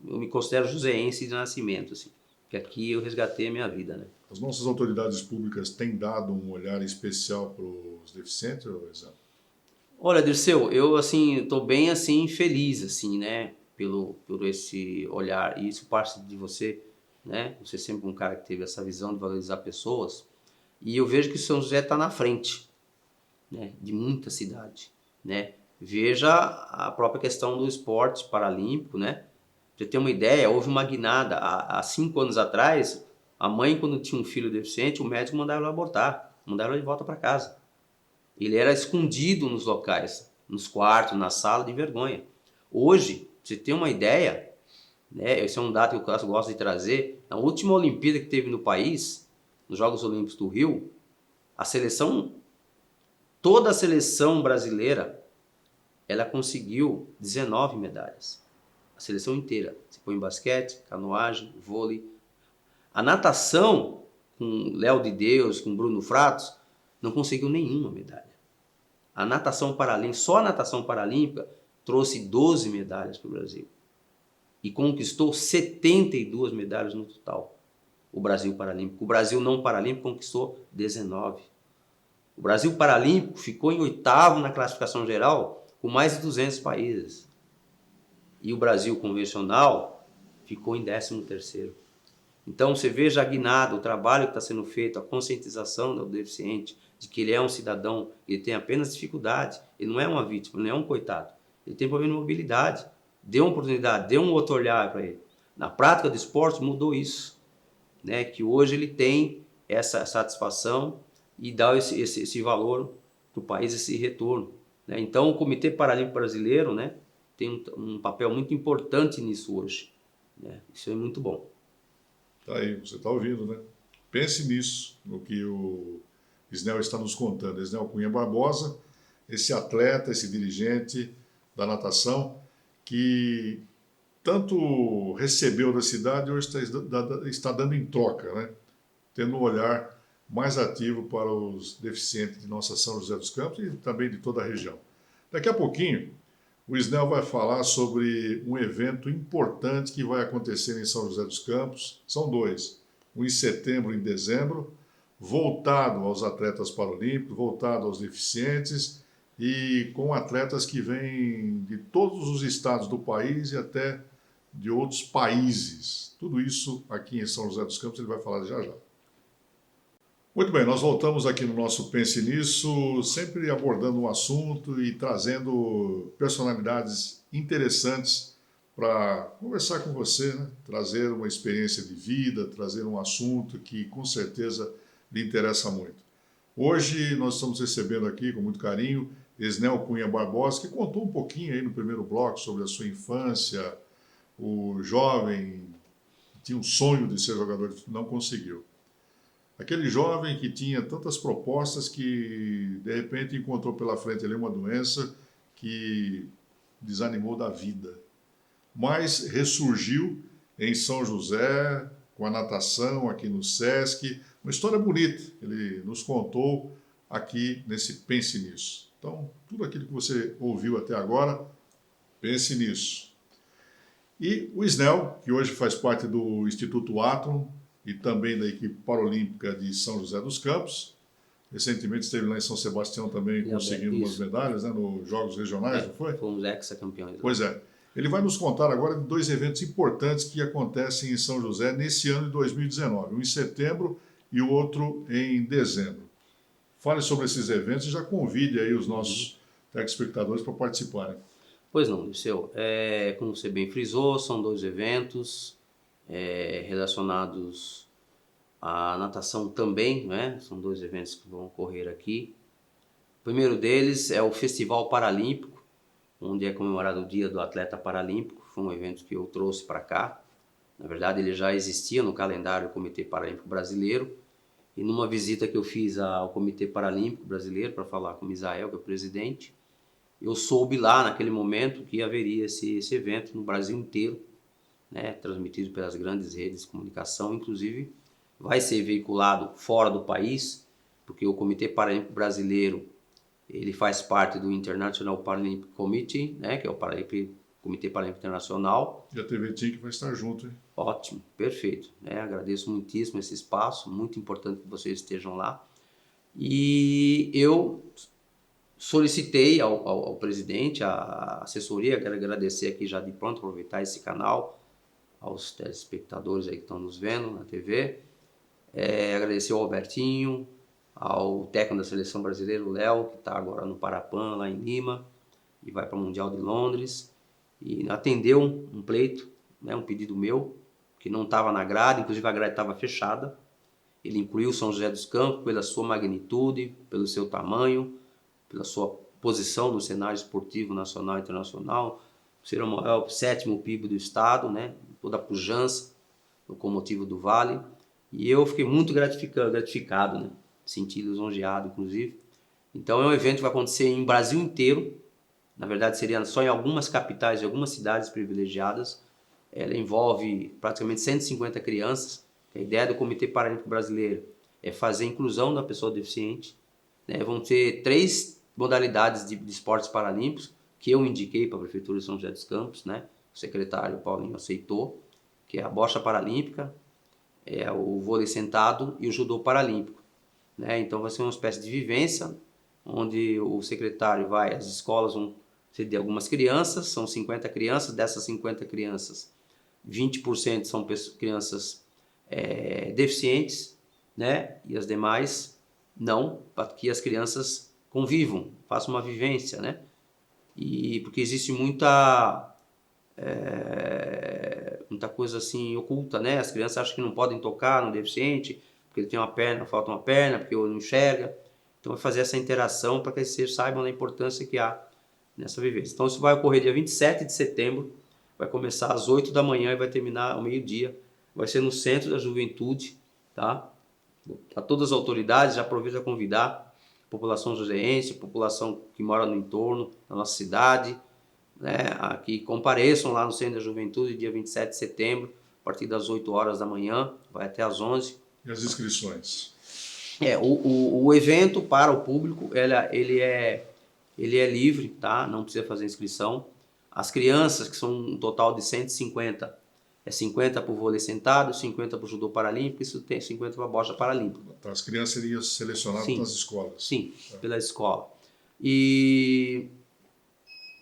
eu me considero joseense de nascimento, assim, que aqui eu resgatei a minha vida. Né? As nossas autoridades públicas têm dado um olhar especial para os deficientes, Exato? Olha, Dirceu, eu assim estou bem assim feliz assim, né, por esse olhar, e isso parte de você, né? Você é sempre um cara que teve essa visão de valorizar pessoas, e eu vejo que o São José está na frente, né, de muita cidade, né? Veja a própria questão do esporte paralímpico, né? Pra você ter uma ideia, houve uma guinada há 5 anos atrás. A mãe, quando tinha um filho deficiente, o médico mandava ela abortar, mandava ela de volta para casa. Ele era escondido nos locais, nos quartos, na sala, de vergonha. Hoje, pra você ter uma ideia, né? Esse é um dado que eu gosto de trazer. Na última Olimpíada que teve no país, nos Jogos Olímpicos do Rio, a seleção, toda a seleção brasileira, ela conseguiu 19 medalhas. A seleção inteira. Você põe basquete, canoagem, vôlei. A natação, com Léo de Deus, com Bruno Fratos, não conseguiu nenhuma medalha. A natação paralímpica, só a natação paralímpica, trouxe 12 medalhas para o Brasil. E conquistou 72 medalhas no total. O Brasil paralímpico. O Brasil não paralímpico conquistou 19. O Brasil paralímpico ficou em 8º na classificação geral, com mais de 200 países. E o Brasil convencional ficou em 13º. Então você veja a guinada, o trabalho que está sendo feito, a conscientização do deficiente, de que ele é um cidadão, ele tem apenas dificuldade, ele não é uma vítima, ele não é um coitado, ele tem problema de mobilidade. Dê uma oportunidade, dê um outro olhar para ele. Na prática do esporte mudou isso, né? Que hoje ele tem essa satisfação e dá esse valor para o país, esse retorno. Né? Então o Comitê Paralímpico Brasileiro, né, tem um papel muito importante nisso hoje. Né? Isso é muito bom. Tá aí, você está ouvindo, né? Pense nisso, no que o Isnel está nos contando. Isnel Cunha Barbosa, esse atleta, esse dirigente da natação, que tanto recebeu da cidade, hoje está dando em troca, né? Tendo um olhar mais ativo para os deficientes de nossa São José dos Campos e também de toda a região. Daqui a pouquinho, o Isnel vai falar sobre um evento importante que vai acontecer em São José dos Campos. São dois, um em setembro e em dezembro, voltado aos atletas paralímpicos, voltado aos deficientes e com atletas que vêm de todos os estados do país e até de outros países. Tudo isso aqui em São José dos Campos, ele vai falar já já. Muito bem, nós voltamos aqui no nosso Pense Nisso, sempre abordando um assunto e trazendo personalidades interessantes para conversar com você, né? Trazer uma experiência de vida, trazer um assunto que com certeza lhe interessa muito. Hoje nós estamos recebendo aqui com muito carinho Isnel Cunha Barbosa, que contou um pouquinho aí no primeiro bloco sobre a sua infância, o jovem que tinha um sonho de ser jogador, não conseguiu. Aquele jovem que tinha tantas propostas que, de repente, encontrou pela frente ali uma doença que desanimou da vida. Mas ressurgiu em São José, com a natação aqui no Sesc. Uma história bonita, ele nos contou aqui nesse Pense Nisso. Então, tudo aquilo que você ouviu até agora, pense nisso. E o Isnel, que hoje faz parte do Instituto Athlon, e também da equipe paralímpica de São José dos Campos. Recentemente esteve lá em São Sebastião também conseguindo umas medalhas, né, nos Jogos Regionais, não foi? Fomos ex-campeões. Pois é. Ele vai nos contar agora de dois eventos importantes que acontecem em São José nesse ano de 2019, um em setembro e o outro em dezembro. Fale sobre esses eventos e já convide aí os nossos telespectadores para participarem. Pois não, Liceu. Como você bem frisou, são dois eventos relacionados à natação também, né? São dois eventos que vão ocorrer aqui. O primeiro deles é o Festival Paralímpico, onde é comemorado o Dia do Atleta Paralímpico. Foi um evento que eu trouxe para cá. Na verdade, ele já existia no calendário do Comitê Paralímpico Brasileiro. E numa visita que eu fiz ao Comitê Paralímpico Brasileiro para falar com o Misael, que é o presidente, eu soube lá naquele momento que haveria esse evento no Brasil inteiro, né, transmitido pelas grandes redes de comunicação, inclusive vai ser veiculado fora do país, porque o Comitê Paralímpico Brasileiro ele faz parte do International Paralympic Committee, né, que é o Comitê Paralímpico Internacional. E a TV TIC vai estar junto, hein? Ótimo, perfeito. Né? Agradeço muitíssimo esse espaço, muito importante que vocês estejam lá. E eu solicitei ao presidente, à assessoria, quero agradecer aqui já de pronto, aproveitar esse canal, aos telespectadores aí que estão nos vendo na TV, agradecer ao Albertinho, ao técnico da seleção brasileira, o Léo, que está agora no Parapan, lá em Lima, e vai para o Mundial de Londres, e atendeu um pleito, né, um pedido meu, que não estava na grade, inclusive a grade estava fechada. Ele incluiu São José dos Campos pela sua magnitude, pelo seu tamanho, pela sua posição no cenário esportivo nacional e internacional, ser o maior, o 7º PIB do estado, né, toda a pujança locomotiva do Vale. E eu fiquei muito gratificado, né, senti lisonjeado, inclusive. Então é um evento que vai acontecer em Brasil inteiro. Na verdade, seria só em algumas capitais e algumas cidades privilegiadas. Ela envolve praticamente 150 crianças. A ideia do Comitê Paralímpico Brasileiro é fazer a inclusão da pessoa deficiente. Né? Vão ter 3 modalidades de esportes paralímpicos que eu indiquei para a Prefeitura de São José dos Campos. Né? O secretário Paulinho aceitou, que é a bocha paralímpica, o vôlei sentado e o judô paralímpico. Né? Então vai ser uma espécie de vivência, onde o secretário vai, as escolas vão ser de algumas crianças, são 50 crianças, dessas 50 crianças, 20% são crianças deficientes, né? E as demais não, para que as crianças convivam, façam uma vivência, né? E porque existe muita coisa assim oculta, né? As crianças acham que não podem tocar no deficiente, porque ele tem uma perna, falta uma perna, porque ele não enxerga. Então vai fazer essa interação para que eles saibam da importância que há nessa vivência. Então isso vai ocorrer dia 27 de setembro, vai começar às 8 da manhã e vai terminar ao meio-dia. Vai ser no Centro da Juventude, tá? A todas as autoridades, já aproveito a convidar a população joseense, a população que mora no entorno da nossa cidade, né, que compareçam lá no Centro da Juventude, dia 27 de setembro, a partir das 8 horas da manhã, vai até às 11. E as inscrições? O evento para o público, ele é livre, tá? Não precisa fazer inscrição. As crianças, que são um total de 150, 50 para o vôlei sentado, 50 para o judô paralímpico, isso tem 50 para a bocha paralímpica. Então, as crianças seriam selecionadas nas escolas? Sim, pela escola. E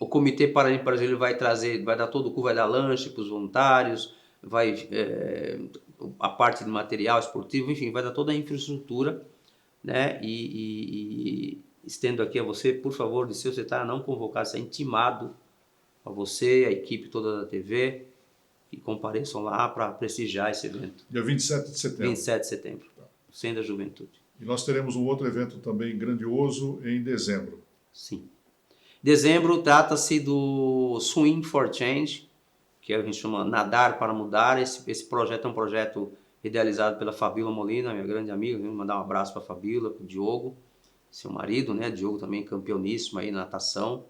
o Comitê Paralímpico Brasileiro vai dar todo o cu, vai dar lanche para os voluntários, a parte de material esportivo, enfim, vai dar toda a infraestrutura, né? E estendo aqui a você, por favor, de seu secretário não convocar, ser intimado a você, a equipe toda da TV, que compareçam lá para prestigiar esse evento. Dia 27 de setembro. 27 de setembro, Centro da Juventude. E nós teremos um outro evento também grandioso em dezembro. Sim. Dezembro trata-se do Swim for Change, que a gente chama Nadar para Mudar. Esse projeto é um projeto idealizado pela Fabíola Molina, minha grande amiga. Vou mandar um abraço para a Fabíola, para o Diogo, seu marido, né? Diogo também campeoníssimo aí na natação.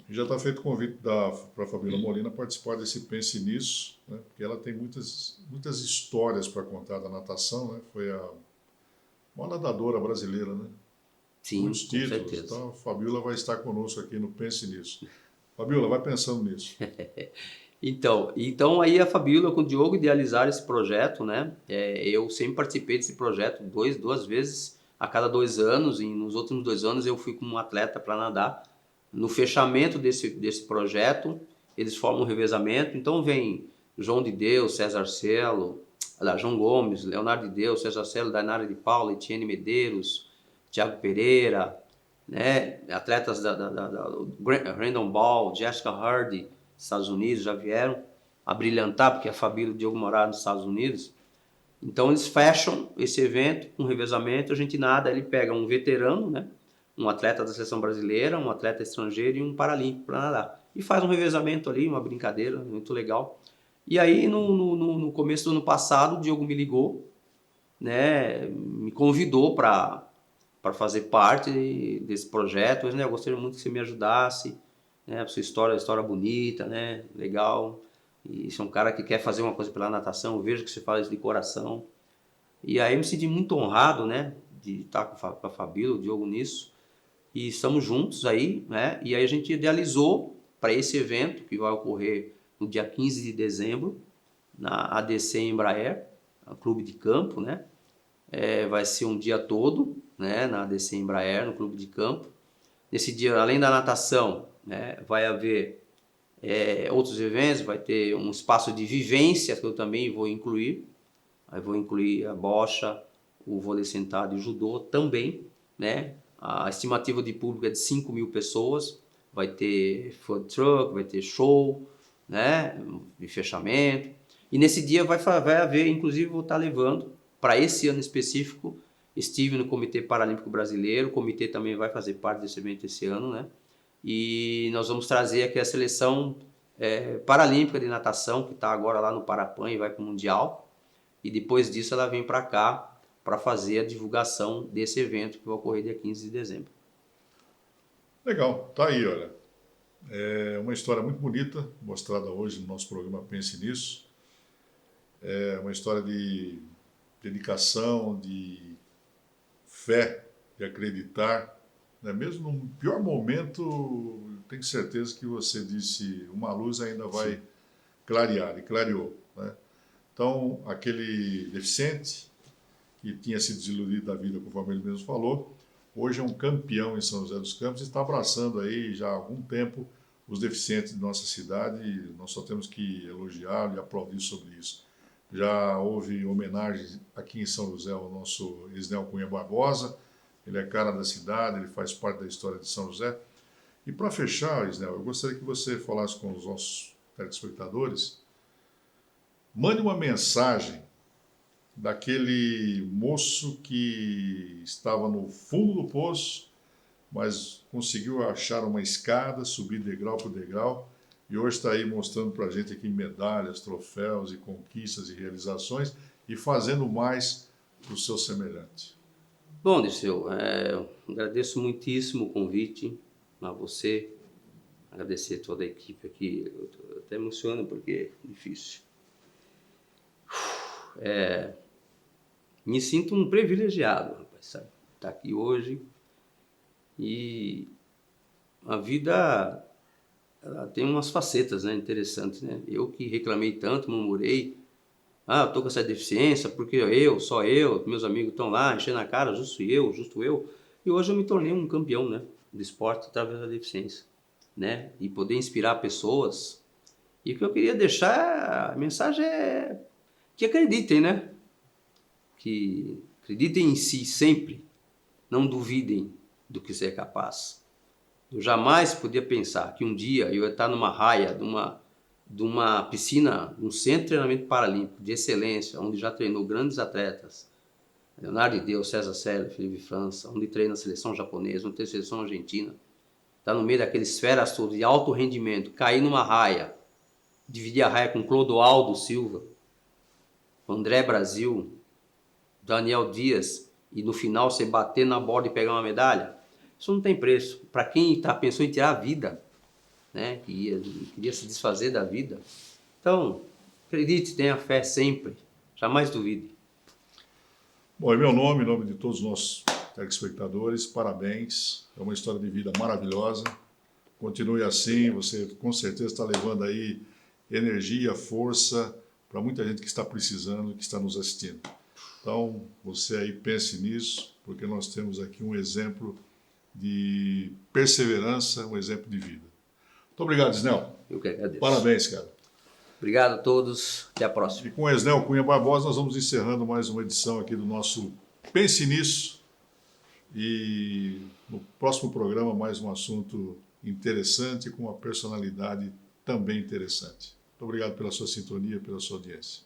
Já está feito o convite para a Fabíola Molina participar desse Pense Nisso, né? Porque ela tem muitas histórias para contar da natação, né? Foi uma nadadora brasileira, né? Sim, muitos títulos. Certeza. Então a Fabíola vai estar conosco aqui no Pense Nisso. Fabíola, vai pensando nisso. Então aí a Fabíola com o Diogo idealizaram esse projeto, né? Eu sempre participei desse projeto duas vezes a cada 2 anos, e nos últimos 2 anos eu fui como atleta para nadar. No fechamento desse projeto, eles formam um revezamento, então vem João de Deus, César Celo, João Gomes, Leonardo de Deus, César Celo, Dainara de Paula, Etienne Medeiros, Thiago Pereira, né? Atletas da Brandon Ball, Jessica Hardy, Estados Unidos, já vieram a brilhantar, porque a Fabíola e o Diogo moraram nos Estados Unidos. Então eles fecham esse evento com revezamento, a gente nada, ele pega um veterano, né? Um atleta da seleção brasileira, um atleta estrangeiro e um paralímpico para nadar. E faz um revezamento ali, uma brincadeira, muito legal. E aí no começo do ano passado, o Diogo me ligou, né? Me convidou para para fazer parte desse projeto. Mas, né, eu gostaria muito que você me ajudasse, né? A sua história bonita, né? Legal. E você é um cara que quer fazer uma coisa pela natação, eu vejo que você faz de coração. E aí eu me senti muito honrado, né? De estar com a Fabíola, o Diogo nisso. E estamos juntos aí, né? E aí a gente idealizou para esse evento que vai ocorrer no dia 15 de dezembro, na ADC Embraer, a Clube de Campo, né? Vai ser um dia todo, né? Na ADC Embraer, no Clube de Campo. Nesse dia, além da natação, né? Vai haver outros eventos, vai ter um espaço de vivência que eu também vou incluir. Aí vou incluir a bocha, o vôlei sentado e o judô também, né? A estimativa de público é de 5.000 pessoas. Vai ter food truck, vai ter show, né? De fechamento. E nesse dia vai haver, inclusive vou estar levando, para esse ano específico, estive no Comitê Paralímpico Brasileiro, o comitê também vai fazer parte desse evento esse ano, né? E nós vamos trazer aqui a seleção paralímpica de natação, que está agora lá no Parapan e vai para o Mundial. E depois disso ela vem para cá para fazer a divulgação desse evento que vai ocorrer dia 15 de dezembro. Legal, tá aí, olha. É uma história muito bonita, mostrada hoje no nosso programa Pense Nisso. É uma história de dedicação, de fé, de acreditar. Né? Mesmo no pior momento, tenho certeza que você disse, uma luz ainda vai clarear, e clareou. Né? Então, aquele deficiente que tinha se desiludido da vida, conforme ele mesmo falou, hoje é um campeão em São José dos Campos e está abraçando aí já há algum tempo os deficientes de nossa cidade e nós só temos que elogiá-lo e aplaudir sobre isso. Já houve homenagens aqui em São José ao nosso Isnel Cunha Barbosa, ele é cara da cidade, ele faz parte da história de São José. E para fechar, Isnel, eu gostaria que você falasse com os nossos telespectadores, mande uma mensagem daquele moço que estava no fundo do poço, mas conseguiu achar uma escada, subir degrau por degrau, e hoje está aí mostrando para a gente aqui medalhas, troféus e conquistas e realizações, e fazendo mais para o seu semelhante. Bom, Dirceu, agradeço muitíssimo o convite a você, agradecer a toda a equipe aqui, eu até emociono porque é difícil. Me sinto um privilegiado, rapaz, sabe? Estar aqui hoje. E a vida ela tem umas facetas, né, interessantes, né? Eu que reclamei tanto, murmurei, eu tô com essa deficiência porque só eu, meus amigos estão lá enchendo a cara, justo eu. E hoje eu me tornei um campeão, né, do esporte através da deficiência, né? E poder inspirar pessoas. E o que eu queria deixar, a mensagem é que acreditem, né? Que acreditem em si sempre, não duvidem do que você é capaz. Eu jamais podia pensar que um dia eu ia estar numa raia, de uma piscina, num centro de treinamento paralímpico de excelência, onde já treinou grandes atletas, Leonardo de Deus, César Celler, Felipe França, onde treina a seleção japonesa, onde tem a seleção argentina, está no meio daqueles esferas todas de alto rendimento, cair numa raia, dividir a raia com Clodoaldo Silva, André Brasil, Daniel Dias, e no final você bater na borda e pegar uma medalha, isso não tem preço. Para quem pensou em tirar a vida, né, que queria se desfazer da vida, então, acredite, tenha fé sempre, jamais duvide. Bom, em meu nome, em nome de todos os nossos telespectadores, parabéns, é uma história de vida maravilhosa, continue assim, você com certeza está levando aí energia, força para muita gente que está precisando, que está nos assistindo. Então, você aí pense nisso, porque nós temos aqui um exemplo de perseverança, um exemplo de vida. Muito obrigado, Isnel. Eu que agradeço. Parabéns, cara. Obrigado a todos, até a próxima. E com o Isnel Cunha Barbosa, nós vamos encerrando mais uma edição aqui do nosso Pense Nisso. E no próximo programa, mais um assunto interessante, com uma personalidade também interessante. Muito obrigado pela sua sintonia, pela sua audiência.